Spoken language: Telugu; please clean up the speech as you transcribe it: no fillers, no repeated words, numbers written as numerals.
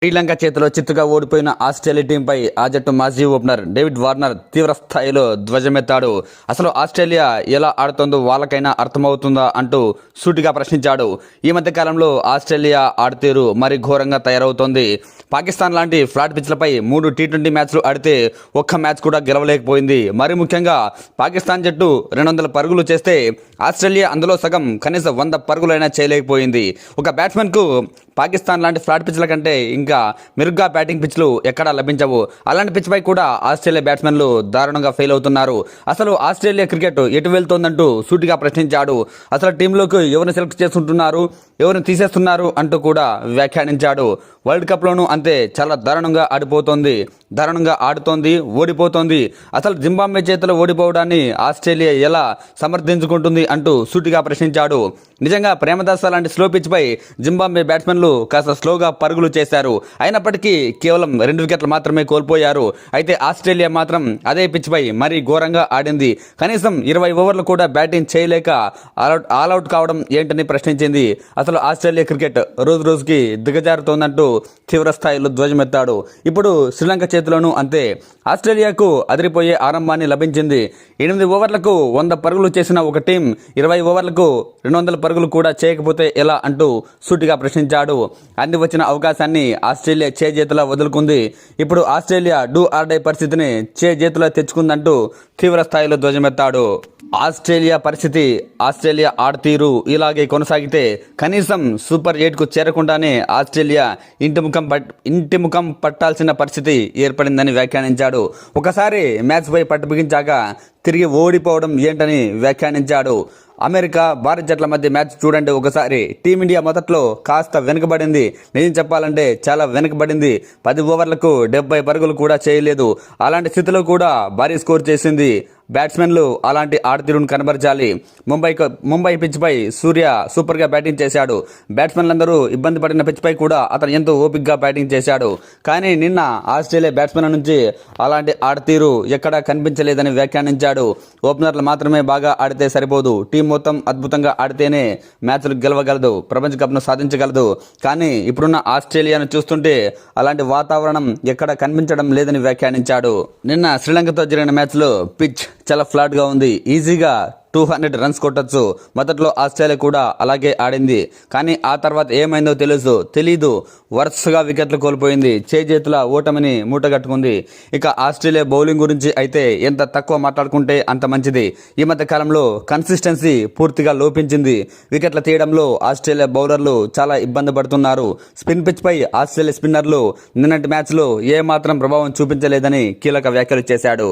శ్రీలంక చేతిలో చిత్తుగా ఓడిపోయిన ఆస్ట్రేలియా టీంపై ఆ జట్టు మాజీ ఓపెనర్ డేవిడ్ వార్నర్ తీవ్ర స్థాయిలో ధ్వజమెత్తాడు. అసలు ఆస్ట్రేలియా ఎలా ఆడుతుందో వాళ్ళకైనా అర్థమవుతుందా అంటూ సూటిగా ప్రశ్నించాడు. ఈ మధ్య కాలంలో ఆస్ట్రేలియా ఆడతీరు మరి ఘోరంగా తయారవుతోంది. పాకిస్తాన్ లాంటి ఫ్లాట్ పిచ్లపై 3 టీ20 మ్యాచ్లు ఆడితే ఒక్క మ్యాచ్ కూడా గెలవలేకపోయింది. మరి ముఖ్యంగా పాకిస్తాన్ జట్టు 200 పరుగులు చేస్తే ఆస్ట్రేలియా అందులో సగం కనీసం 100 పరుగులైనా చేయలేకపోయింది. ఒక బ్యాట్స్మెన్కు పాకిస్తాన్ లాంటి ఫ్లాట్ పిచ్ల కంటే ఇంకా మెరుగ్గా బ్యాటింగ్ పిచ్లు ఎక్కడా లభించవు. అలాంటి పిచ్పై కూడా ఆస్ట్రేలియా బ్యాట్స్మెన్లు దారుణంగా ఫెయిల్ అవుతున్నారు. అసలు ఆస్ట్రేలియా క్రికెట్ ఎటు వెళ్తోందంటూ సూటిగా ప్రశ్నించాడు. అసలు టీంలోకి ఎవరిని సెలెక్ట్ చేసుకుంటున్నారు, ఎవరిని తీసేస్తున్నారు అంటూ కూడా వ్యాఖ్యానించాడు. వరల్డ్ కప్లోనూ అంతే, చాలా దారుణంగా ఆడుతోంది, ఓడిపోతోంది. అసలు జింబాబ్వే చేతిలో ఓడిపోవడాన్ని ఆస్ట్రేలియా ఎలా సమర్థించుకుంటుంది అంటూ సూటిగా ప్రశ్నించాడు. నిజంగా ప్రేమదాస లాంటి స్లో పిచ్పై జింబాబ్వే బ్యాట్స్మెన్లు కాస్త స్లోగా పరుగులు చేశారు. అయినప్పటికీ కేవలం 2 వికెట్లు మాత్రమే కోల్పోయారు. అయితే ఆస్ట్రేలియా మాత్రం అదే పిచ్పై మరీ ఘోరంగా ఆడింది. కనీసం 20 ఓవర్లు కూడా బ్యాటింగ్ చేయలేక ఆల్అౌట్ కావడం ఏంటని ప్రశ్నించింది. అసలు ఆస్ట్రేలియా క్రికెట్ రోజు రోజుకి దిగజారుతోందంటూ తీవ్ర స్థాయిలో ధ్వజమెత్తాడు. ఇప్పుడు శ్రీలంక చేతిలోనూ అంతే. ఆస్ట్రేలియాకు అదిరిపోయే ఆరంభాన్ని లభించింది. 8 ఓవర్లకు 100 పరుగులు చేసిన ఒక టీం 20 ఓవర్లకు 200 పరుగులు కూడా చేయకపోతే ఎలా అంటూ సూటిగా ప్రశ్నించాడు. అంది వచ్చిన అవకాశాన్ని ఆస్ట్రేలియా చేజేతులా వదులుకుంది. ఇప్పుడు ఆస్ట్రేలియా డూ ఆర్ డై పరిస్థితిని చేజేతులా తెచ్చుకుందంటూ తీవ్ర స్థాయిలో ధ్వజమెత్తాడు. ఆస్ట్రేలియా ఆడతీరు ఇలాగే కొనసాగితే కనీసం సూపర్ 8కు చేరకుండానే ఆస్ట్రేలియా ఇంటి ముఖం పట్టాల్సిన పరిస్థితి ఏర్పడిందని వ్యాఖ్యానించాడు. ఒకసారి మ్యాచ్ పై పట్టు బిగించాక తిరిగి ఓడిపోవడం ఏంటని వ్యాఖ్యానించాడు. అమెరికా, భారత్ జట్ల మధ్య మ్యాచ్ చూడండి ఒకసారి. టీమిండియా మొదట్లో కాస్త వెనుకబడింది. నిజం చెప్పాలంటే చాలా వెనుకబడింది. 10 ఓవర్లకు 70 పరుగులు కూడా చేయలేదు. అలాంటి స్థితిలో కూడా భారీ స్కోర్ చేసింది. బ్యాట్స్మెన్లు అలాంటి ఆడతీరును కనబరచాలి. ముంబై పిచ్పై సూర్య సూపర్గా బ్యాటింగ్ చేశాడు. బ్యాట్స్మెన్లందరూ ఇబ్బంది పడిన పిచ్పై కూడా అతను ఎంతో ఓపికగా బ్యాటింగ్ చేశాడు. కానీ నిన్న ఆస్ట్రేలియా బ్యాట్స్మెన్ల నుంచి అలాంటి ఆడతీరు ఎక్కడా కనిపించలేదని వ్యాఖ్యానించాడు. ఓపెనర్లు మాత్రమే బాగా ఆడితే సరిపోదు, టీం మొత్తం అద్భుతంగా ఆడితేనే మ్యాచ్లు గెలవగలదు, ప్రపంచ కప్ను సాధించగలదు. కానీ ఇప్పుడున్న ఆస్ట్రేలియాను చూస్తుంటే అలాంటి వాతావరణం ఎక్కడ కనిపించడం లేదని వ్యాఖ్యానించాడు. నిన్న శ్రీలంకతో జరిగిన మ్యాచ్లో పిచ్ చాలా ఫ్లాట్గా ఉంది. ఈజీగా 200 రన్స్ కొట్టచ్చు. మొదట్లో ఆస్ట్రేలియా కూడా అలాగే ఆడింది. కానీ ఆ తర్వాత ఏమైందో తెలీదు. వరుసగా వికెట్లు కోల్పోయింది. చేతుల ఓటమిని మూటగట్టుకుంది. ఇక ఆస్ట్రేలియా బౌలింగ్ గురించి అయితే ఎంత తక్కువ మాట్లాడుకుంటే అంత మంచిది. ఈ మధ్య కాలంలో కన్సిస్టెన్సీ పూర్తిగా లోపించింది. వికెట్ల తీయడంలో ఆస్ట్రేలియా బౌలర్లు చాలా ఇబ్బంది పడుతున్నారు. స్పిన్ పిచ్ పై ఆస్ట్రేలియా స్పిన్నర్లు నిన్నటి మ్యాచ్లో ఏమాత్రం ప్రభావం చూపించలేదని కీలక వ్యాఖ్యలు చేశాడు.